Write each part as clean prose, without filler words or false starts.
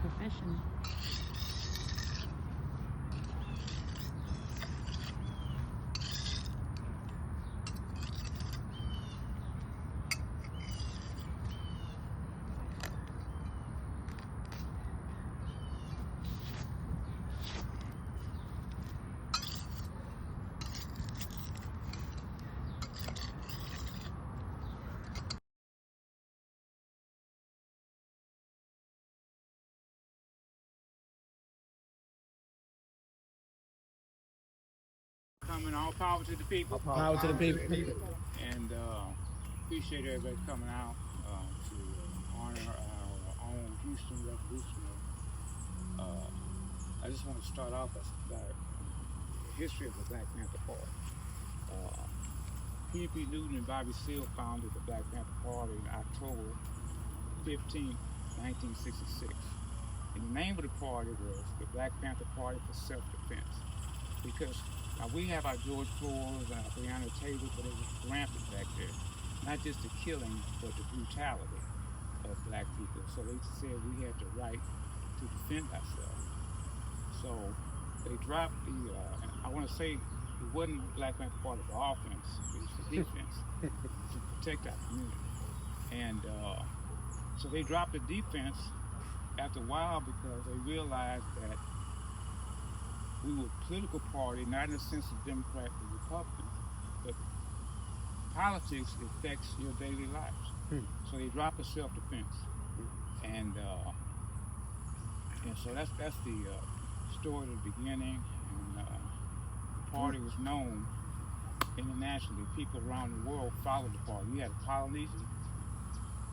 profession. Coming, all power to the people. Power to the people. And appreciate everybody coming out to honor our own Houston revolutionary. I just want to start off by the history of the Black Panther Party. P.P. Newton and Bobby Seale founded the Black Panther Party in October 15, 1966. And the name of the party was the Black Panther Party for Self-Defense. Because now we have our George floors and our piano tables, but it was rampant back there. Not just the killing, but the brutality of black people. So they said we had the right to defend ourselves. So they dropped the, I want to say it wasn't Black Panther Party for offense, it was for defense, to protect our community. And so they dropped the defense after a while because they realized that we were a political party, not in the sense of Democrat or Republican, but politics affects your daily lives. So they dropped the self-defense, and so that's the story of the beginning. And the party was known internationally. People around the world followed the party. You had a Polynesian.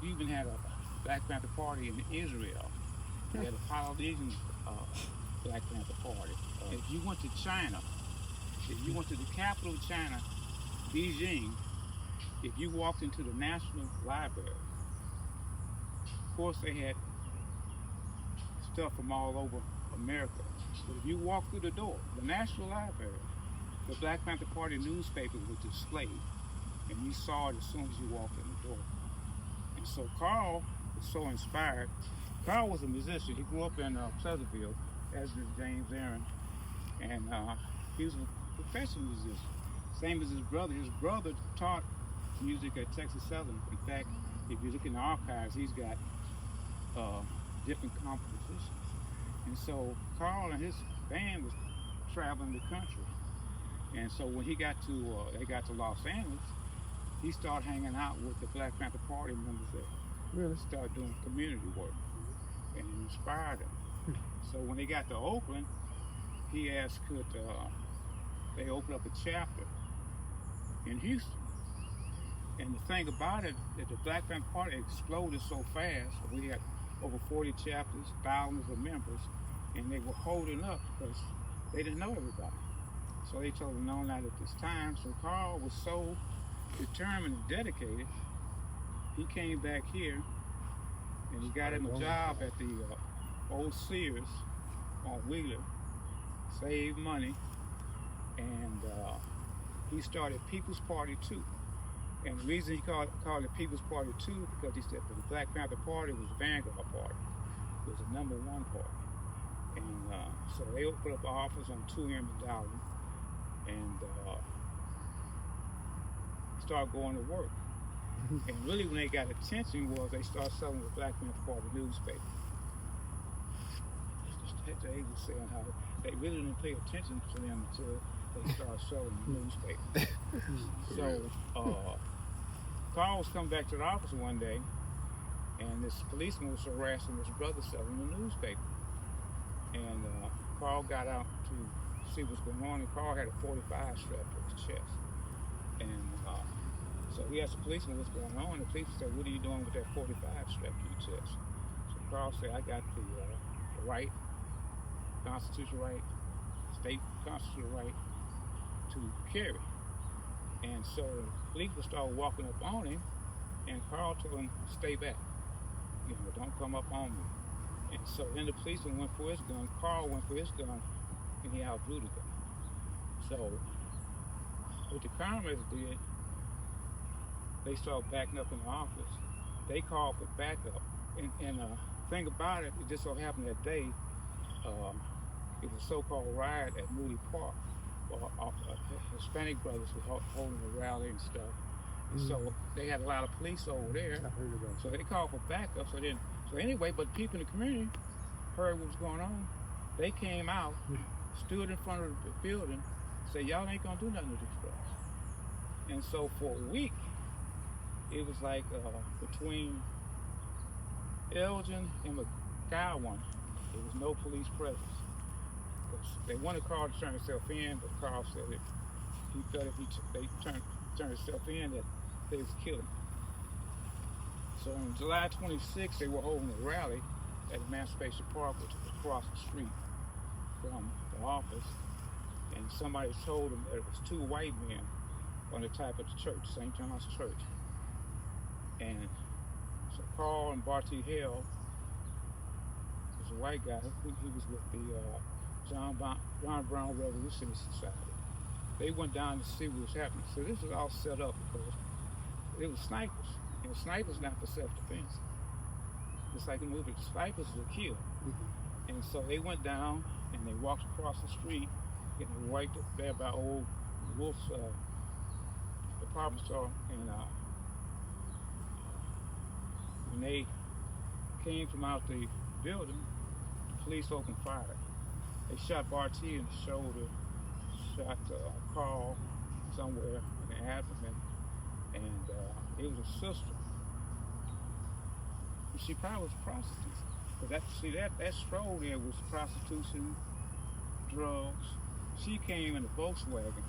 You even had a Black Panther Party in Israel. You had a Polynesian Black Panther Party. If you went to China, if you went to the capital of China, Beijing, if you walked into the National Library, of course they had stuff from all over America. But if you walked through the door, the National Library, the Black Panther Party newspaper was displayed, and you saw it as soon as you walked in the door. And so Carl was so inspired. Carl was a musician. He grew up in Pleasantville, as did James Aaron. And he was a professional musician, same as his brother. His brother taught music at Texas Southern. In fact, if you look in the archives, he's got different compositions. And so Carl and his band was traveling the country. And so when they got to Los Angeles, he started hanging out with the Black Panther Party members that really started doing community work, and it inspired him. So when they got to Oakland, he asked could they open up a chapter in Houston. And the thing about it, that the Black Panther Party exploded so fast. We had over 40 chapters, thousands of members, and they were holding up because they didn't know everybody. So they told them, no, not at this time. So Carl was so determined and dedicated, he came back here and he got him a job at the old Sears on Wheeler, saved money, and he started People's Party 2. And the reason he called it People's Party 2 because he said that the Black Panther Party was the vanguard party. It was the #1 party. And so they opened up an office on 2M and Dowling and started going to work. And really when they got attention was they started selling the Black Panther Party newspaper. They was saying how they really didn't pay attention to them until they started selling the newspaper. So Carl was coming back to the office one day, and this policeman was harassing his brother selling the newspaper. And Carl got out to see what's going on, and Carl had a 45 strapped to his chest. And so he asked the policeman what's going on, and the policeman said, what are you doing with that 45 strapped to your chest? So Carl said, I got the right, constitutional right, state constitutional right to carry. And so the policeman started walking up on him, and Carl told him, stay back. You know, don't come up on me. And so then the policeman went for his gun, Carl went for his gun, and he outdrew the gun. So what the comrades did, they started backing up in the office. They called for backup. In thing about it just so happened that day, it was a so-called riot at Moody Park. Hispanic brothers were holding a rally and stuff. And so they had a lot of police over there. I heard about so they called for backup. So anyway, but people in the community heard what was going on. They came out, stood in front of the building, said, y'all ain't gonna do nothing to these brothers. And so for a week, it was like between Elgin and McGowan, there was no police presence. They wanted Carl to turn himself in, but Carl said that he thought if they turned himself in, that they was killing. So on July 26th, they were holding a rally at Emancipation Park, which was across the street from the office. And somebody told them that it was two white men on the top of the church, St. John's Church. And so Carl and Barty Hale was a white guy. He was with the John Brown Revolutionary Society. They went down to see what was happening. So this was all set up because it was snipers. And snipers not for self-defense. It's like the movie, snipers will kill. And so they went down and they walked across the street and they right there by old Wolf's department store. And when they came from out the building, the police opened fire. They shot Barty in the shoulder, shot Carl somewhere in the abdomen, and it was a sister. And she probably was a prostitute. But that stroll there was prostitution, drugs. She came in a Volkswagen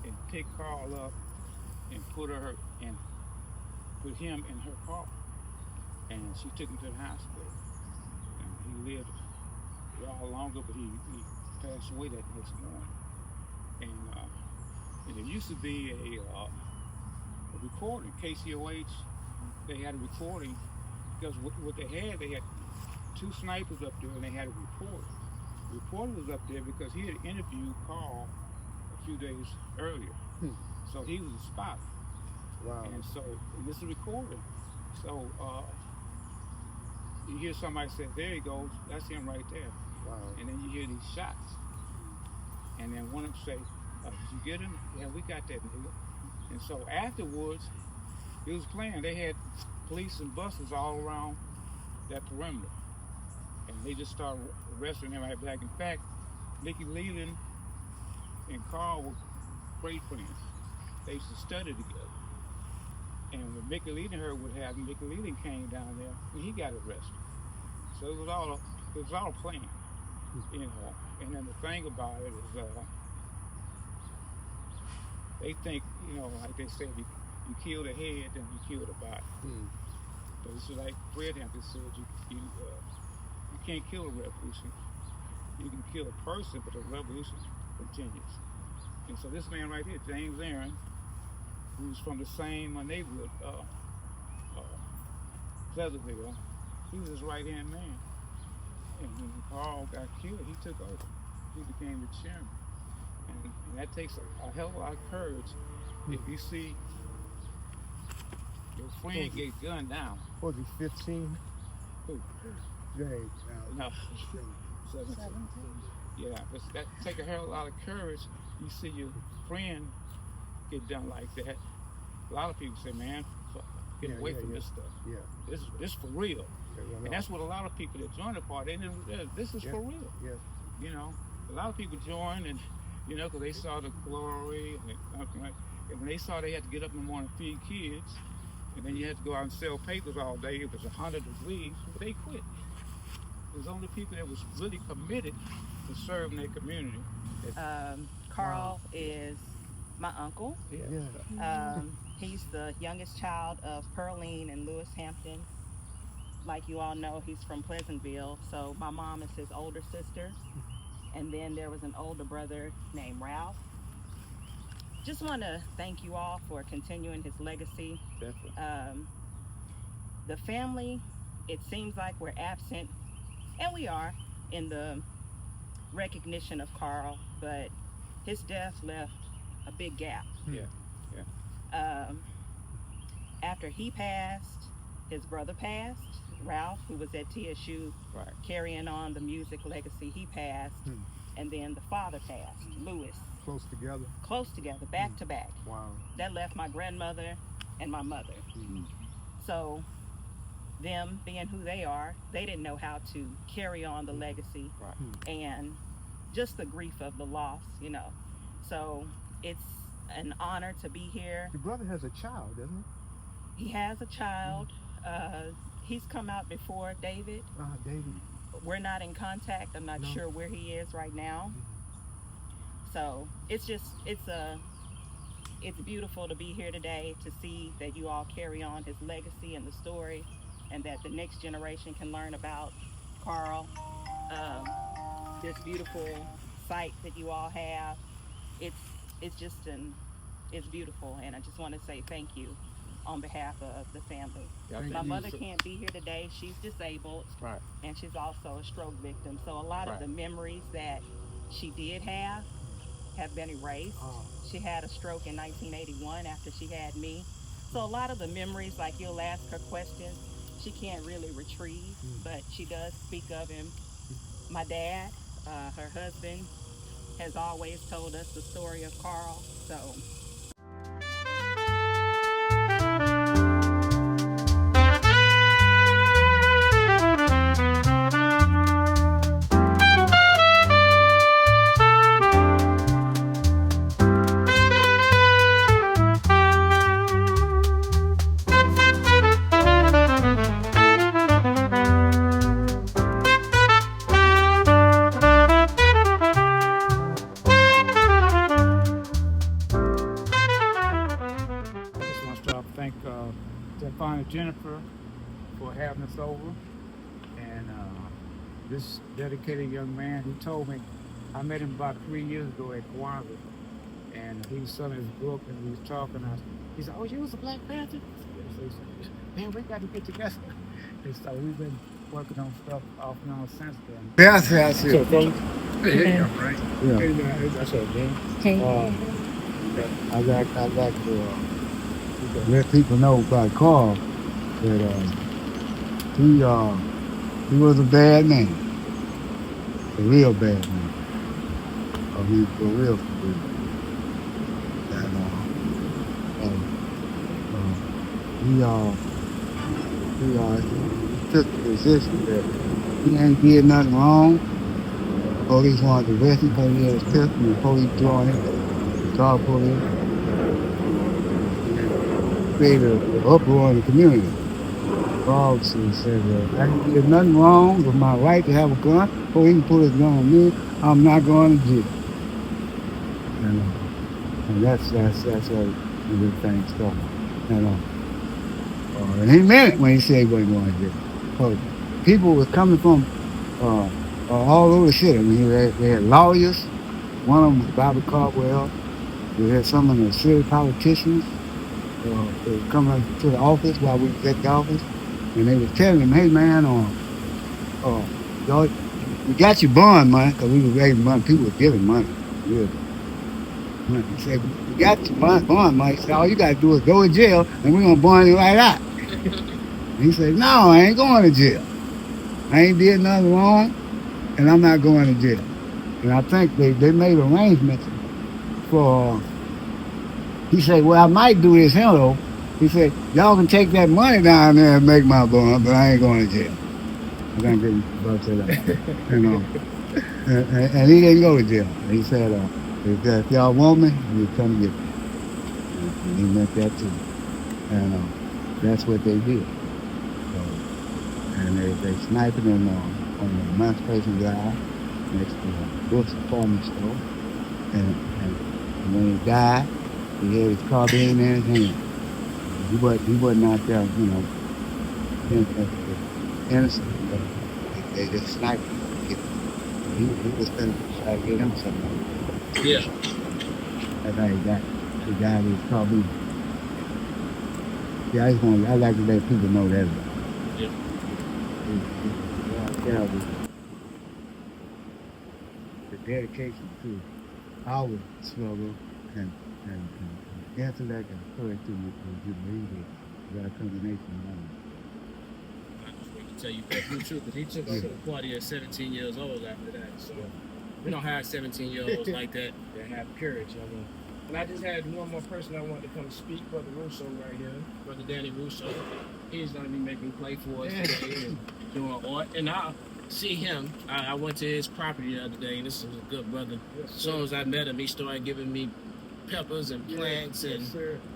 and picked Carl up and put him in her car. And she took him to the hospital. And he lived a while longer, but he passed away that next morning. And there used to be a recording, KCOH, they had a recording, because what they had two snipers up there and they had a reporter. The reporter was up there because he had interviewed Carl a few days earlier. So he was a spot. Wow. And this is a recording. So you hear somebody say, there he goes, that's him right there. Wow. And then you hear these shots. And then one of them say, did you get him? Yeah, we got that nigga. And so afterwards, it was planned. They had police and buses all around that perimeter. And they just started arresting him right back. In fact, Mickey Leland and Carl were great friends. They used to study together. And when Mickey Leland heard what happened, Mickey Leland came down there and he got arrested. So it was all planned, you know. And then the thing about it is, they think, you know, like they said, you kill the head, then you kill the body. But it's like Fred Hampton said, you can't kill a revolution. You can kill a person, but the revolution continues. And so this man right here, James Aaron, who's from the same neighborhood, Pleasantville, he was his right-hand man. And when Carl got killed, he took over. He became the chairman. And that takes a hell of a lot of courage. If you see your friend get gunned down. Was he 15? Who? James. No. 17. Yeah, that take a hell of a lot of courage. You see your friend get done like that. A lot of people say, man, get away from this stuff. Yeah. This for real. And that's what a lot of people that join the party, this is for real. Yeah. You know, a lot of people joined and, you know, because they saw the glory and when they saw they had to get up in the morning and feed kids, and then you had to go out and sell papers all day. It was 100 degrees, but they quit. It was only people that was really committed to serving their community. Carl is my uncle. Yeah. He's the youngest child of Pearline and Lewis Hampton. Like you all know, he's from Pleasantville, so my mom is his older sister. And then there was an older brother named Ralph. Just want to thank you all for continuing his legacy. Definitely. The family, it seems like we're absent, and we are, in the recognition of Carl, but his death left a big gap. Yeah. After he passed, his brother passed, Ralph, who was at TSU, Right. carrying on the music legacy. He passed, and then the father passed, Lewis. Close together. Close together, back to back. Wow. That left my grandmother and my mother. So them being who they are, they didn't know how to carry on the legacy and just the grief of the loss, you know. So it's an honor to be here. Your brother has a child, doesn't He has a child. He's come out before David. he? David. We're not in contact. I'm not sure where he is right now. So it's beautiful to be here today to see that you all carry on his legacy and the story, and that the next generation can learn about Carl. This beautiful site that you all have, it's beautiful, and I just want to say thank you on behalf of the family. My mother can't be here today. She's disabled, and she's also a stroke victim. So a lot of the memories that she did have been erased. She had a stroke in 1981 after she had me. So a lot of the memories, like you'll ask her questions, she can't really retrieve, but she does speak of him. My dad, her husband, has always told us the story of Carl. So Jennifer for having us over, and this dedicated young man, he told me, I met him about 3 years ago at Kwanzaa, and he was selling his book, and we was talking. He said, "Oh, you was a Black Panther?" So he said, "Man, we got to get together." And so we've been working on stuff off and on since then. Yes, yes, So, yes. brother, Hey, yeah, right? Yeah. Hey, that's okay, man. hey. I like to let people know about Carl that he was a bad man, a real bad man. He was for real. And he took the position that he ain't did nothing wrong. Police wanted to arrest him because he had his pistol, and the police joined him, called police, created an uproar in the community. Carl said, I did nothing wrong with my right to have a gun, or he can put his gun on me. I'm not going to jail. And that's how the thing started. And he meant it when he said he wasn't going to jail. So people were coming from all over the city. I mean, they had lawyers. One of them was Bobby Caldwell. We had some of the city politicians they were coming to the office while we was at the office. And they was telling him, hey, man, y'all, we got your bond money, because we were raising money. People were giving money. Really. He said, we got your bond money. He said, all you got to do is go to jail, and we're going to bond you right out. And he said, no, I ain't going to jail. I ain't did nothing wrong, and I'm not going to jail. And I think they made arrangements for, he said, well, I might do this here, though. He said, y'all can take that money down there and make my bond, but I ain't going to jail. I can't get about that. And he didn't go to jail. He said, if y'all want me, you come get me. And he meant that too. And that's what they did. And they sniped him on the emancipation drive next to the Brooks Department store. And when he died, he had his carbine in his hand. He wasn't out there, innocent. But they just sniped him. He was going to try to get him something. Yeah. That's how he died. He died with his carbine. Yeah, I like to let people know that. Yeah. The dedication to our struggle and intellect and courage to believe it. That combination. tell you the truth, because he took us to the party at 17 years old after that. So we don't have 17-year-olds like that have courage. And I just had one more person I wanted to come speak, Brother Russo right here, Brother Danny Russo. He's going to be making play for us today and doing art. And I'll see him. I went to his property the other day, and this was a good brother. As soon as I met him, he started giving me peppers and plants, and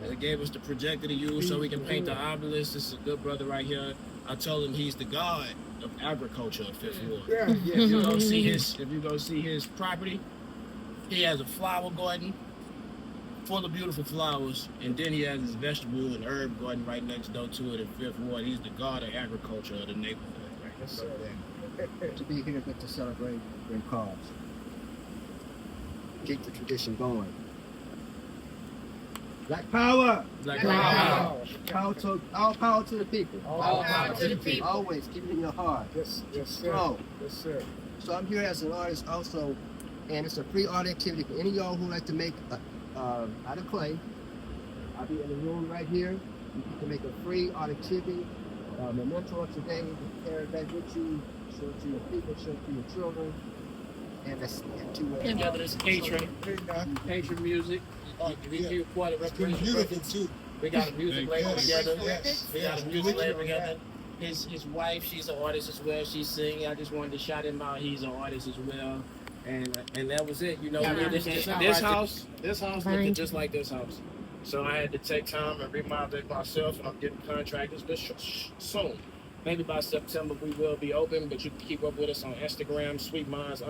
he gave us the projector to use so we can paint the obelisk. This is a good brother right here. I told him he's the god of agriculture of Fifth Ward. If you go see his property, he has a flower garden full of beautiful flowers, and then he has his vegetable and herb garden right next door to it in Fifth Ward. He's the god of agriculture of the neighborhood. Right? So, to be here to celebrate a great cause. Keep the tradition going. Black power! Black power! All power to the people. All power to the people. Always keep it in your heart. Yes, sir. Yes, sir. So I'm here as an artist also, and it's a free art activity for any of y'all who like to make out of clay. I'll be in the room right here. You can make a free art activity. Memento today, carry it back with you, show it to your people, show it to your children. And that's together this catering music. We beautiful too. We got a music label together. We got a music label together. His wife, she's an artist as well. She's singing. I just wanted to shout him out. He's an artist as well. And that was it. You know, this house looking just like this house. So I had to take time and remodel it myself, and I'm getting contractors soon. Maybe by September we will be open, but you can keep up with us on Instagram, sweetminds_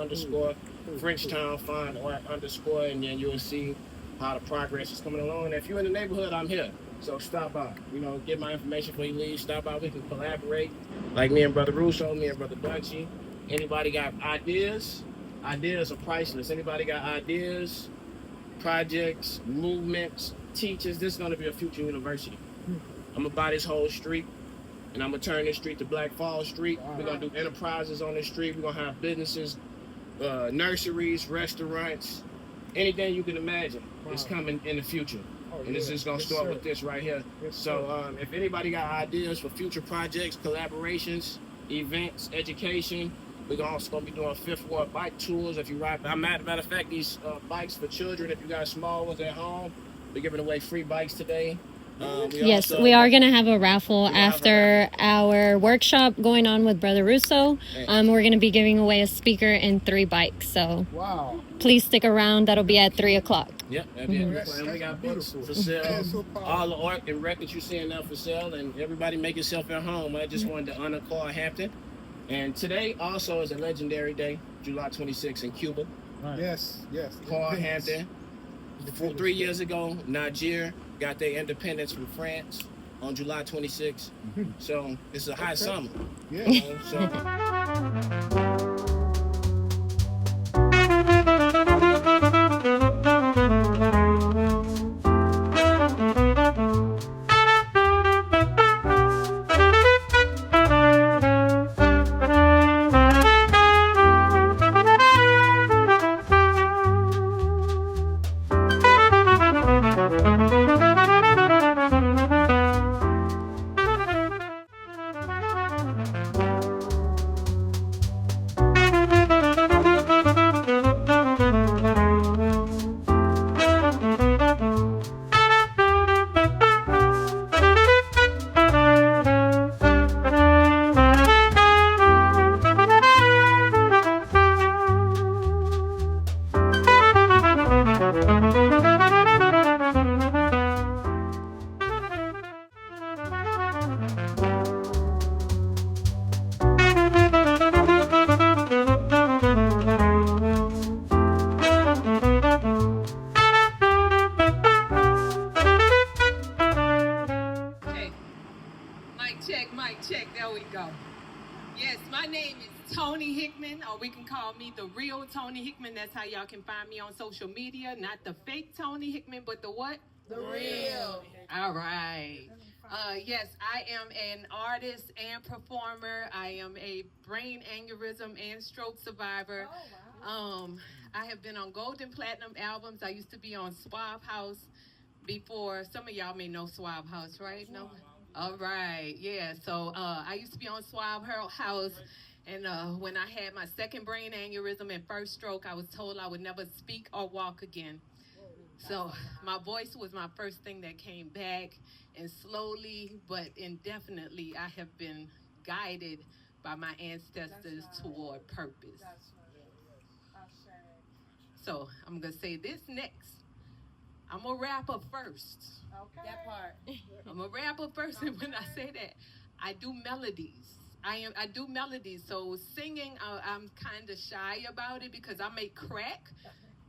Frenchtown fine art _, and then you'll see how the progress is coming along. And if you're in the neighborhood, I'm here. So stop by. You know, get my information before you leave. Stop by. We can collaborate. Like me and Brother Russo, me and Brother Bunchy. Anybody got ideas? Ideas are priceless. Anybody got ideas, projects, movements, teachers? This is going to be a future university. I'm going to buy this whole street, and I'm going to turn this street to Black Falls Street. We're going to do enterprises on this street. We're going to have businesses, nurseries, restaurants, anything you can imagine is coming in the future. And this is going to start with this right here. So if anybody got ideas for future projects, collaborations, events, education, we're also going to be doing Fifth Ward bike tours. If you ride, matter of fact, these bikes for children, if you got small ones at home, we're giving away free bikes today. Yes, we are going to have a raffle after our workshop going on with Brother Russo. We're going to be giving away a speaker and 3 bikes. So please stick around. That'll be at 3:00. Yep, that'll be it. And we got books for sale. All the art and records you're seeing now for sale. And everybody make yourself at home. I just wanted to honor Carl Hampton. And today also is a legendary day, July 26th in Cuba. Yes. Carl Hampton. 3 years ago, Niger got their independence from France on July 26th. So it's a hot summer. Yeah. You know, so. Mic check, there we go. Yes, my name is Tony Hickman, or we can call me the real Tony Hickman. That's how y'all can find me on social media. Not the fake Tony Hickman, but the what? The real. All right. Yes, I am an artist and performer. I am a brain aneurysm and stroke survivor. Oh, wow. I have been on gold and platinum albums. I used to be on Swab House before. Some of y'all may know Swab House, right? No? All right, yeah. So I used to be on Swab House, and when I had my second brain aneurysm and first stroke, I was told I would never speak or walk again. So my voice was my first thing that came back, and slowly but indefinitely, I have been guided by my ancestors toward purpose. So I'm gonna say this next. I'm a rapper first. Okay. That part. I'm a rapper first, and when I say that, I do melodies. I do melodies. So singing, I'm kind of shy about it because I may crack,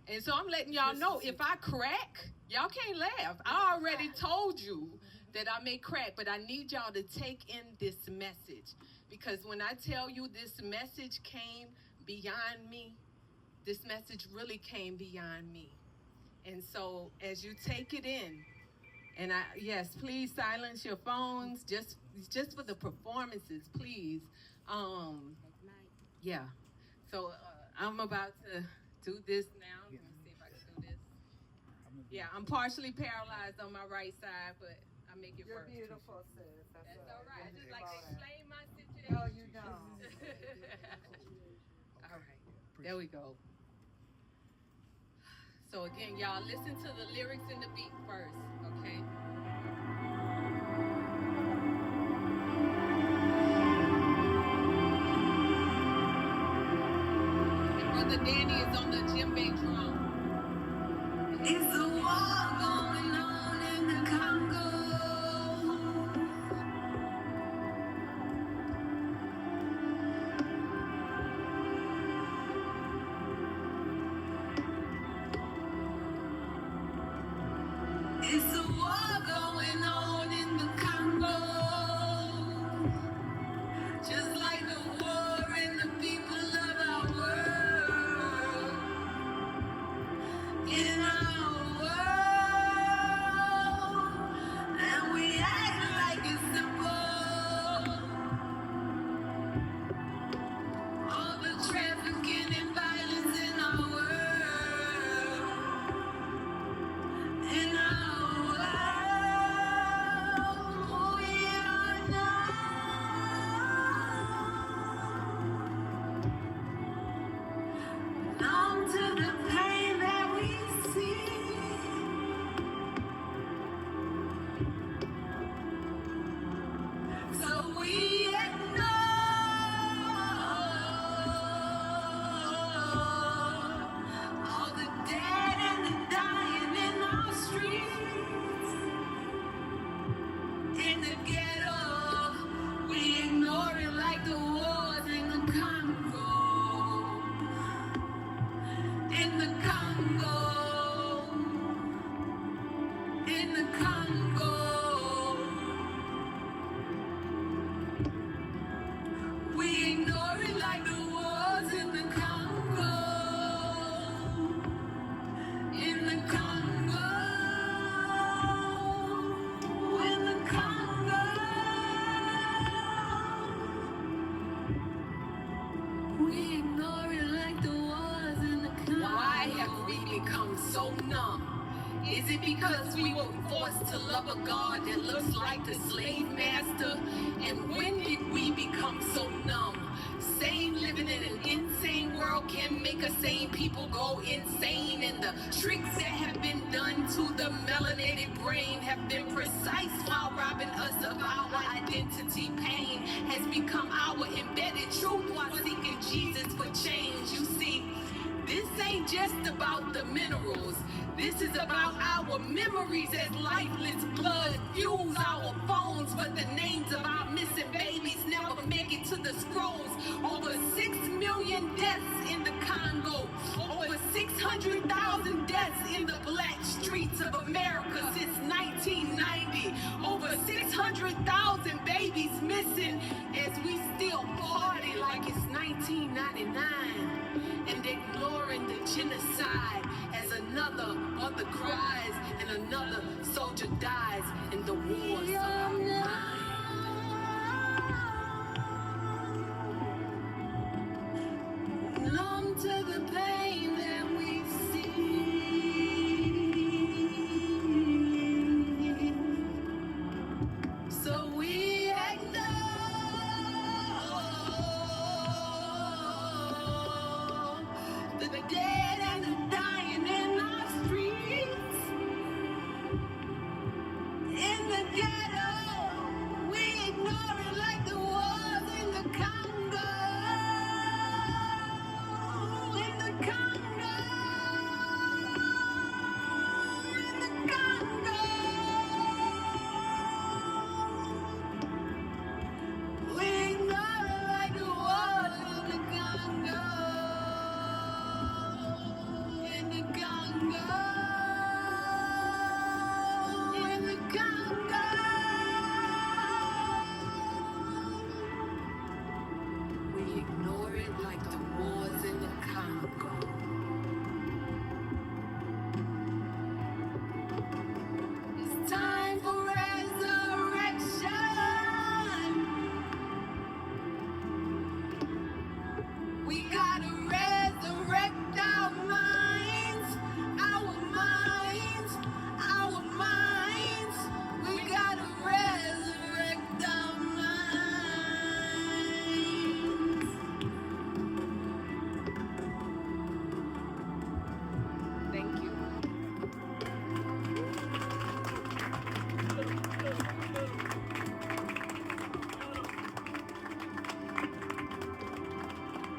and so I'm letting y'all know if I crack, y'all can't laugh. I already told you that I may crack, but I need y'all to take in this message, because when I tell you this message came beyond me, this message really came beyond me. And so as you take it in, and yes, please silence your phones just for the performances, please. Yeah. So I'm about to do this now. Let me see if I can do this. Yeah, I'm partially paralyzed on my right side, but I make it work. You're beautiful, sis. That's all right. I just like to explain my situation. No, you don't. All right. There we go. So again, y'all, listen to the lyrics and the beat first, okay? And Brother Danny is on the djembe drum. It's a war going on in the Congo. It's a war going on in the Congo, just like the war in the people of our world, in our world, and we act like it's simple. All the trafficking and violence in our world, in our Is it because we were forced to love a God that looks like the slave master? And when did we become so numb? Sane living in an insane world can make a sane people go insane. And the tricks that have been done to the melanated brain have been precise while robbing us of our identity. Pain has become our embedded truth while seeking Jesus for change. You see, this ain't just about the minerals. This is about our memories as lifeless blood fuels our phones, but the names of our missing babies never make it to the scrolls. Over 6 million deaths in the Congo. Over 600,000 deaths in the black streets of America since 1990. Over 600,000 babies missing as we still party like it's 1999. And ignoring the genocide as another mother cries and another soldier dies in the wars of our mind. Numb to the pain that we see, so we We gotta resurrect our minds, our minds, our minds. We gotta resurrect our minds. Thank you.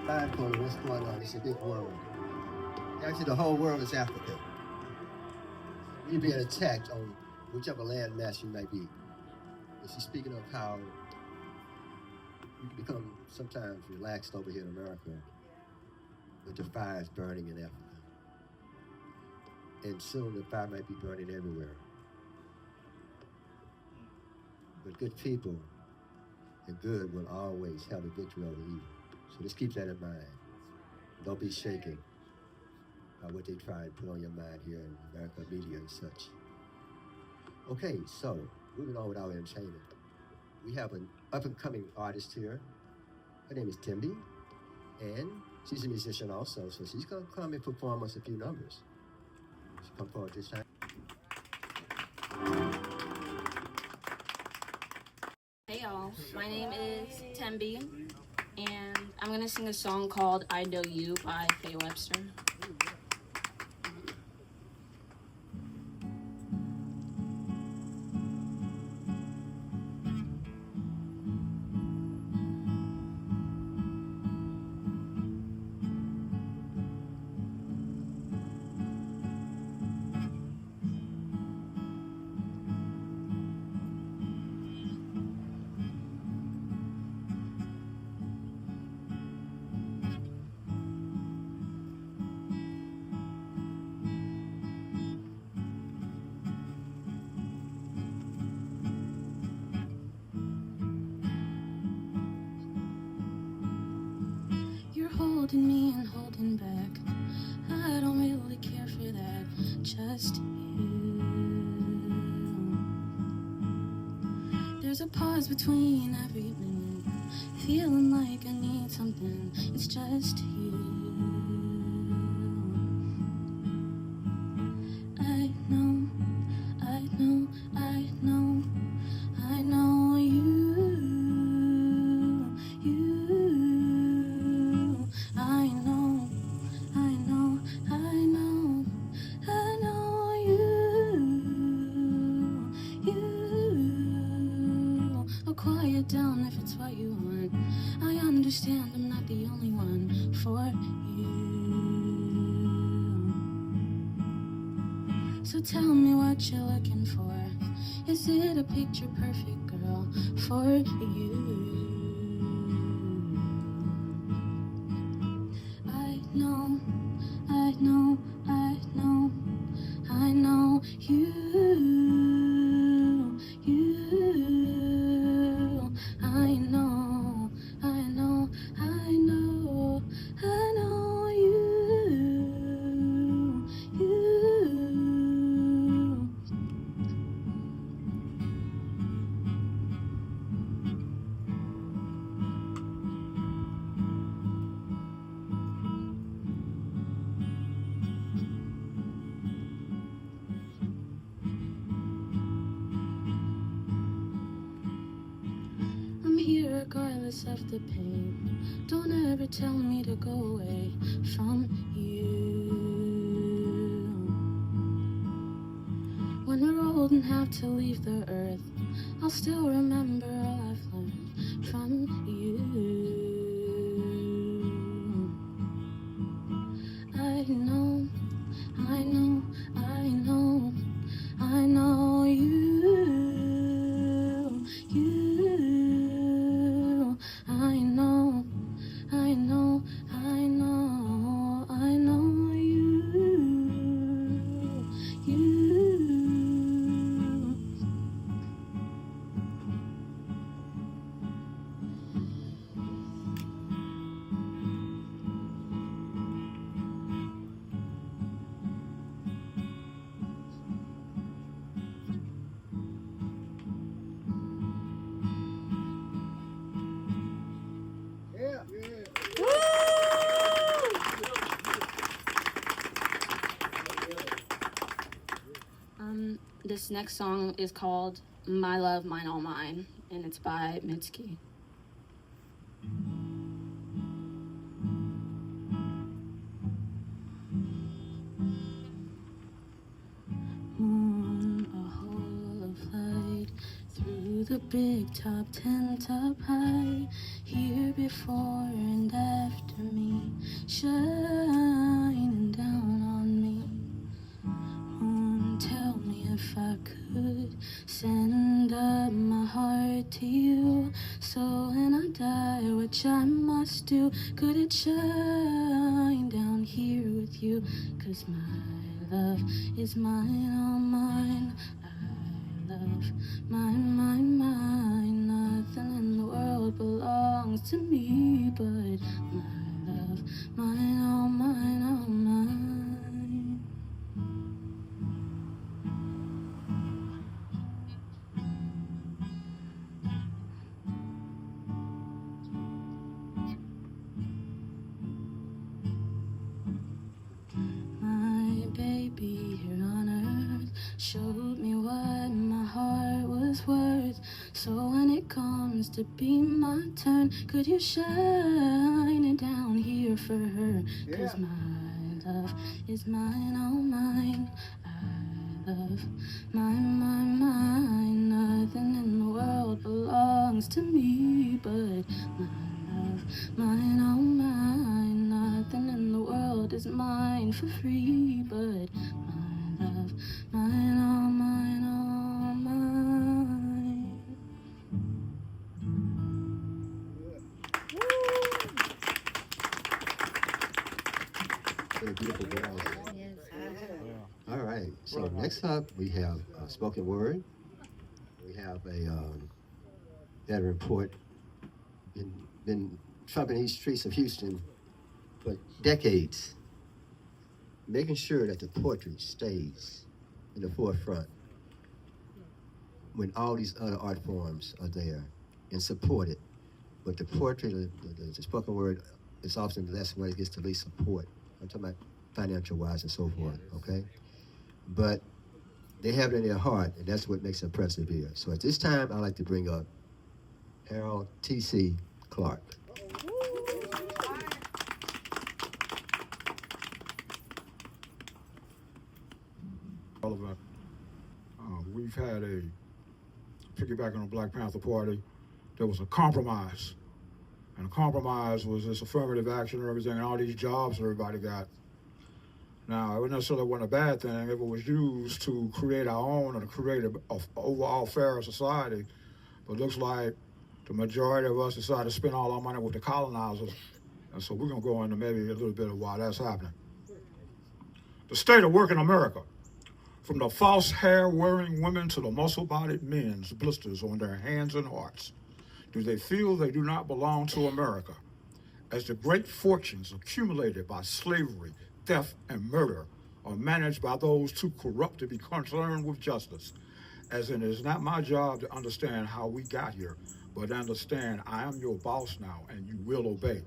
Fine, Tony, what's going on? It's a big world. Actually, the whole world is Africa. You're being attacked on whichever landmass you might be. And she's speaking of how you can become sometimes relaxed over here in America, but the fire is burning in Africa. And soon the fire might be burning everywhere. But good people and good will always have a victory over evil. So just keep that in mind. Don't be shaken by what they try and put on your mind here in America media and such. Okay, so moving on with our entertainment. We have an up-and-coming artist here. Her name is Timby, and she's a musician also, so she's gonna come and perform us a few numbers. She come forward this time. Hey y'all, my name is Tembi, and I'm gonna sing a song called I Know You by Faye Webster. You're holding me and holding back. I don't really care for that, just you. There's a pause between every minute, feeling like I need something. It's just you. I know, I know, I know, I know you. I know, I know, I know, I know you. I'll quiet down if it's what you want. I understand I'm not the only one for you. So tell me what you're looking for. Is it a picture perfect girl for you? I know, I know, I know, I know you. I know, I know, I know, I know you. I'm here regardless of the pain. Don't ever tell me to go away from you. When we're old and have to leave the earth, I'll still remember all I've learned from you. I know, I know, I know, I know you. I know, I know, I know, I know you. This next song is called My Love, Mine, All Mine, and it's by Mitski. Moon, a hole of light through the big top tent up high, here before and after me, shining down on me. Tell me if I could send up my heart to you, so when I die, which I must do, could it shine down here with you? 'Cause my love is mine, all mine. I love mine, mine, mine. Nothing in the world belongs to me but my love, mine, all mine, all mine. Baby here on earth showed me what my heart was worth. So when it comes to be my turn, could you shine it down here for her? 'Cause my love is mine, all mine. I love mine, mine, mine. Nothing in the world belongs to me but my love, mine, all mine. Nothing in the world is mine for free but my love, mine, all mine, all mine. Very beautiful girls. All right. So next up, we have spoken word. We have a veteran poet been trumping these streets of Houston for decades, making sure that the poetry stays in the forefront when all these other art forms are there and supported. But the poetry, the spoken word, is often less when it gets the least support. I'm talking about financial wise and so forth, okay? But they have it in their heart, and that's what makes them persevere. So at this time, I'd like to bring up Harold T.C. Clark. We've had piggyback on the Black Panther Party, there was a compromise. And the compromise was this affirmative action and everything, and all these jobs everybody got. Now, it necessarily wasn't a bad thing if it was used to create our own or to create an overall fairer society. But it looks like the majority of us decided to spend all our money with the colonizers. And so we're going to go into maybe a little bit of why that's happening. The state of work in America. From the false hair-wearing women to the muscle-bodied men's blisters on their hands and hearts, do they feel they do not belong to America? As the great fortunes accumulated by slavery, theft, and murder are managed by those too corrupt to be concerned with justice, as in it is not my job to understand how we got here, but understand I am your boss now and you will obey.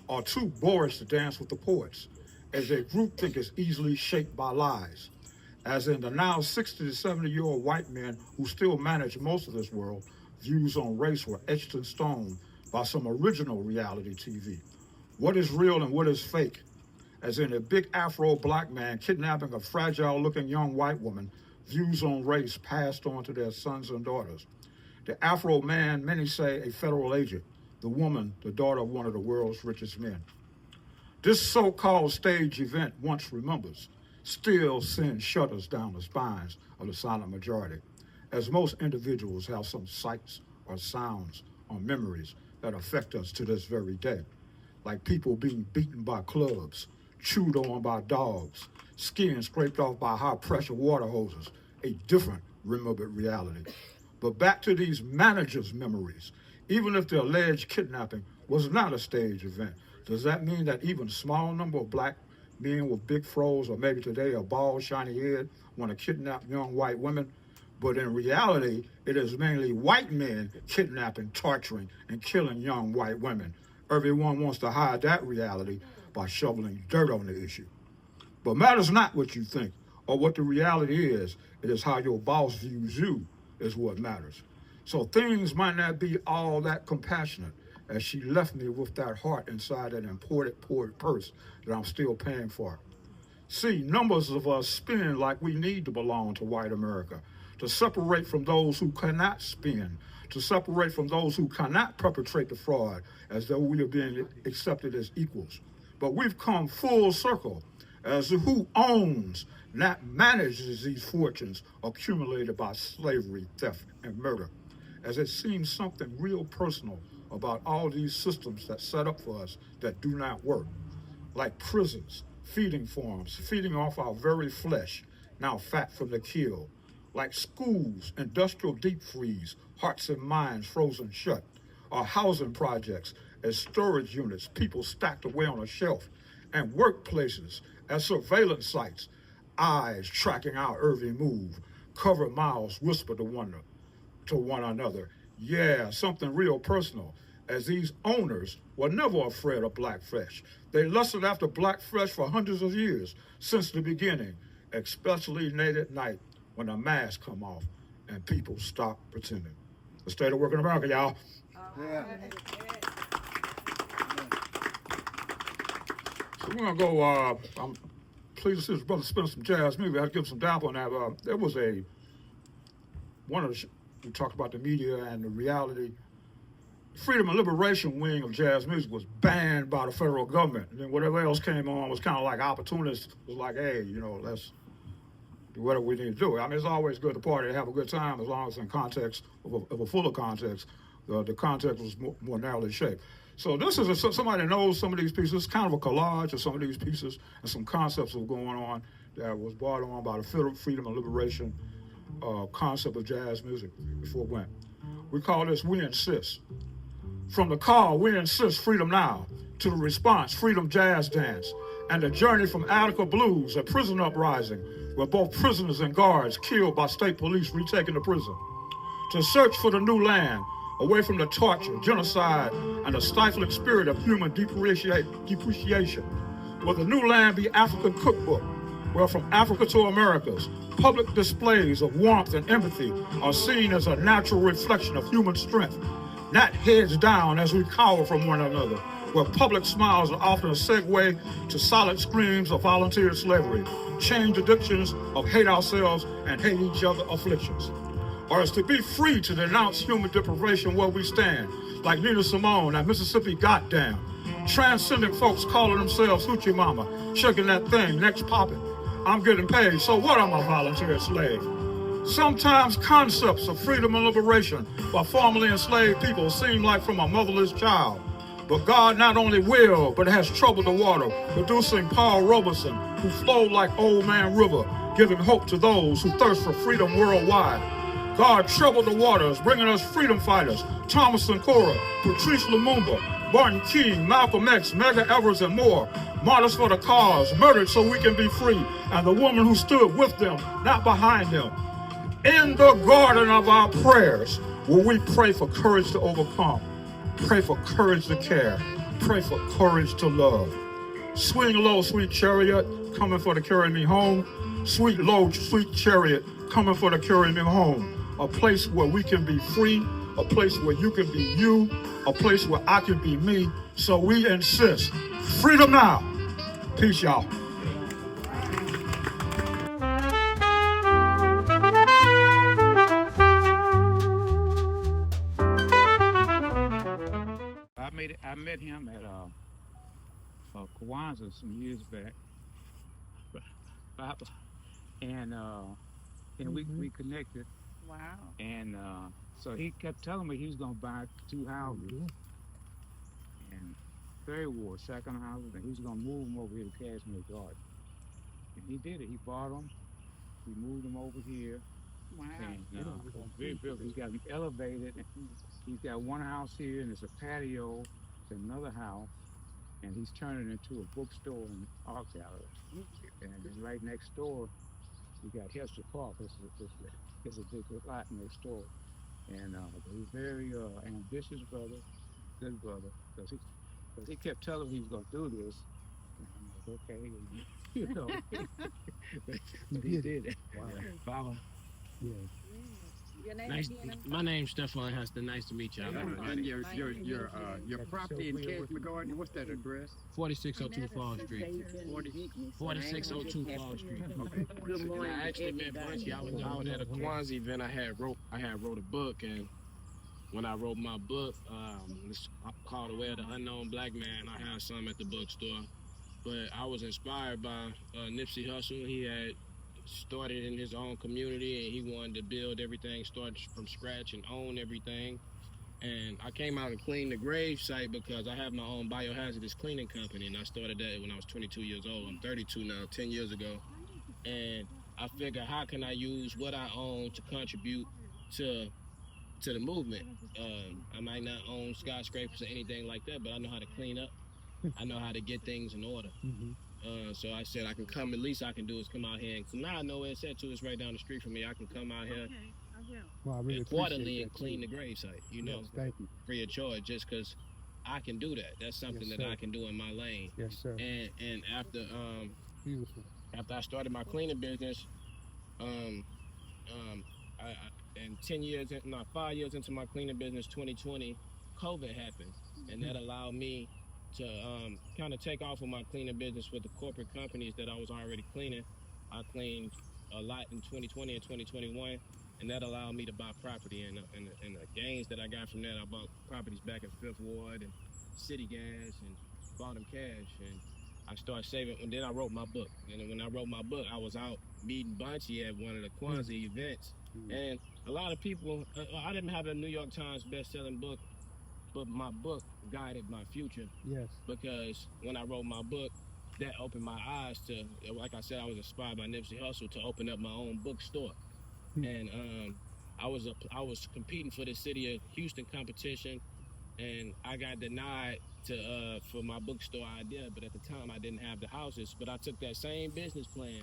Are too boorish to dance with the poets, as their groupthink is easily shaped by lies. As in the now 60 to 70-year-old white men who still manage most of this world, views on race were etched in stone by some original reality TV. What is real and what is fake? As in a big Afro black man kidnapping a fragile-looking young white woman, views on race passed on to their sons and daughters. The Afro man, many say a federal agent, the woman, the daughter of one of the world's richest men. This so-called stage event once remembers, still sends shudders down the spines of the silent majority, as most individuals have some sights or sounds or memories that affect us to this very day, like people being beaten by clubs, chewed on by dogs, skin scraped off by high-pressure water hoses, a different remembered reality. But back to these managers' memories, even if the alleged kidnapping was not a stage event, does that mean that even a small number of black men with big froze, or maybe today a bald, shiny head, want to kidnap young white women? But in reality, it is mainly white men kidnapping, torturing, and killing young white women. Everyone wants to hide that reality by shoveling dirt on the issue. But matters not what you think or what the reality is. It is how your boss views you is what matters. So things might not be all that compassionate as she left me with that heart inside that imported purse that I'm still paying for. See, numbers of us spend like we need to belong to white America, to separate from those who cannot spend, to separate from those who cannot perpetrate the fraud as though we are being accepted as equals. But we've come full circle as to who owns, not manages these fortunes accumulated by slavery, theft, and murder. As it seems something real personal about all these systems that set up for us that do not work, like prisons, feeding farms, feeding off our very flesh, now fat from the kill, like schools, industrial deep freeze, hearts and minds frozen shut, or housing projects as storage units, people stacked away on a shelf, and workplaces as surveillance sites, eyes tracking our every move, cover mouths whisper to one another. Yeah, something real personal, as these owners were never afraid of black flesh. They lusted after black flesh for hundreds of years, since the beginning, especially late at night when the masks come off and people stop pretending. The state of working America, y'all. Yeah. So we're gonna go, I'm pleased to see this brother spin some jazz music. I had to give him some dap on that. There was we talked about the media and the reality. Freedom and Liberation wing of jazz music was banned by the federal government. And then whatever else came on was kind of like opportunists. It was like, hey, let's do whatever we need to do. I mean, it's always good to party and have a good time as long as in context of a fuller context. The context was more narrowly shaped. So this is somebody knows some of these pieces. It's kind of a collage of some of these pieces and some concepts that were going on that was brought on by the Freedom and Liberation concept of jazz music before it went. We call this We Insist. From the call, We Insist Freedom Now, to the response, Freedom Jazz Dance, and the journey from Attica Blues, a prison uprising, where both prisoners and guards killed by state police retaking the prison, to search for the new land, away from the torture, genocide, and the stifling spirit of human depreciation. Will the new land be African cookbook, where from Africa to Americas, public displays of warmth and empathy are seen as a natural reflection of human strength, not heads down as we cower from one another, where public smiles are often a segue to solid screams of volunteer slavery, chained addictions of hate ourselves and hate each other afflictions. Or is to be free to denounce human deprivation where we stand, like Nina Simone at Mississippi Goddamn, transcendent folks calling themselves Hoochie Mama, shaking that thing, next popping. I'm getting paid, so what? I'm a volunteer slave. Sometimes concepts of freedom and liberation by formerly enslaved people seem like from a motherless child. But God not only will, but has troubled the water, producing Paul Robeson, who flowed like Old Man River, giving hope to those who thirst for freedom worldwide. God troubled the waters, bringing us freedom fighters, Thomas Sankara, Patrice Lumumba, Martin King, Malcolm X, Medgar Evers, and more. Martyrs for the cause, murdered so we can be free, and the woman who stood with them, not behind them. In the garden of our prayers, will we pray for courage to overcome, pray for courage to care, pray for courage to love. Swing low, sweet chariot, coming for to carry me home. Sweet low, sweet chariot, coming for to carry me home. A place where we can be free, a place where you can be you, a place where I can be me. So we insist. Freedom now. Peace, y'all. I met him at Kwanzaa some years back, and we connected. Wow. And so he kept telling me he was gonna buy 2 houses, and third ward, second houses, and he was gonna move them over here to Cashmere Garden. And he did it. He bought them. We moved them over here. Wow. And very big. He's got them elevated. He's got one house here, and it's a patio. It's another house, and he's turning it into a bookstore and art gallery. And then right next door, we got Hester Park. It's a big lot next door. And he's very ambitious brother, good brother, because he kept telling me he was going to do this. And I'm like, okay. You know, he did. Wow. Father, Yeah. Your name nice. again? My name's Stefan Heston. Nice to meet y'all. And your property in Cape McGarden, what's that address? 4602 Fall Street. 4602 Fall Street. Okay. Good morning. I actually met Bunchy. I was at a Kwanzaa event. I had wrote a book, and when I wrote my book, it's called "Away of the Unknown Black Man." I had some at the bookstore, but I was inspired by Nipsey Hussle. He had started in his own community, and he wanted to build everything, start from scratch, and own everything. And I came out and cleaned the grave site because I have my own biohazardous cleaning company, and I started that when I was 22 years old. I'm 32 now, 10 years ago. And I figured, how can I use what I own to contribute to the movement? I might not own skyscrapers or anything like that, but I know how to clean up. I know how to get things in order. So I said I can come, at least I can do is come out here. And so now I know where it's at too. It's right down the street from me. I can come out here Well, I really quarterly and appreciate that, clean too. the gravesite, you know, Yes, thank you. free of charge, just because I can do that. That's something Yes, that sir. I can do in my lane. Yes, sir. And after Beautiful. after I started my cleaning business, and 5 years into my cleaning business, 2020, COVID happened, and that allowed me to kind of take off with my cleaning business with the corporate companies that I was already cleaning. I cleaned a lot in 2020 and 2021, and that allowed me to buy property. And the gains that I got from that, I bought properties back in Fifth Ward and City Gas, and bought them cash. And I started saving, and then I wrote my book. And when I wrote my book, I was out meeting Bunchy at one of the Kwanzaa events. And a lot of people, I didn't have a New York Times best-selling book, but my book guided my future. Yes. Because when I wrote my book, that opened my eyes to, like I said, I was inspired by Nipsey Hussle to open up my own bookstore. And I was competing for the city of Houston competition, and I got denied for my bookstore idea. But at the time, I didn't have the houses. But I took that same business plan,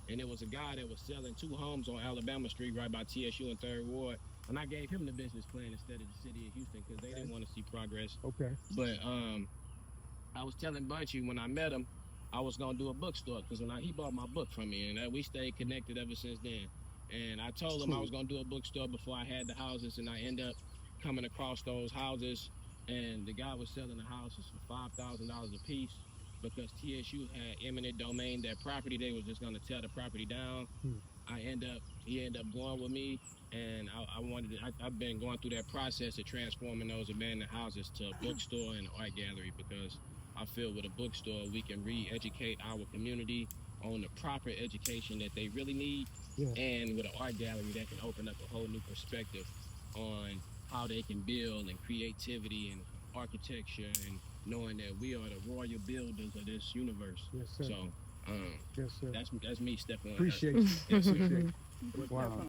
and it was a guy that was selling 2 homes on Alabama Street right by TSU in 3rd Ward. And I gave him the business plan instead of the city of Houston because they didn't want to see progress. Okay. But I was telling Bunchy when I met him, I was going to do a bookstore because he bought my book from me, and we stayed connected ever since then. And I told him I was going to do a bookstore before I had the houses, and I ended up coming across those houses, and the guy was selling the houses for $5,000 a piece because TSU had eminent domain that property. They was just going to tear the property down. He ended up going with me, and I've been going through that process of transforming those abandoned houses to a bookstore and an art gallery, because I feel with a bookstore we can re-educate our community on the proper education that they really need. Yeah. And with an art gallery that can open up a whole new perspective on how they can build, and creativity and architecture, and knowing that we are the royal builders of this universe. Yes, sir. So Yes, sir. that's me, Stefan. Appreciate you. Yes, sir. Appreciate you. Wow.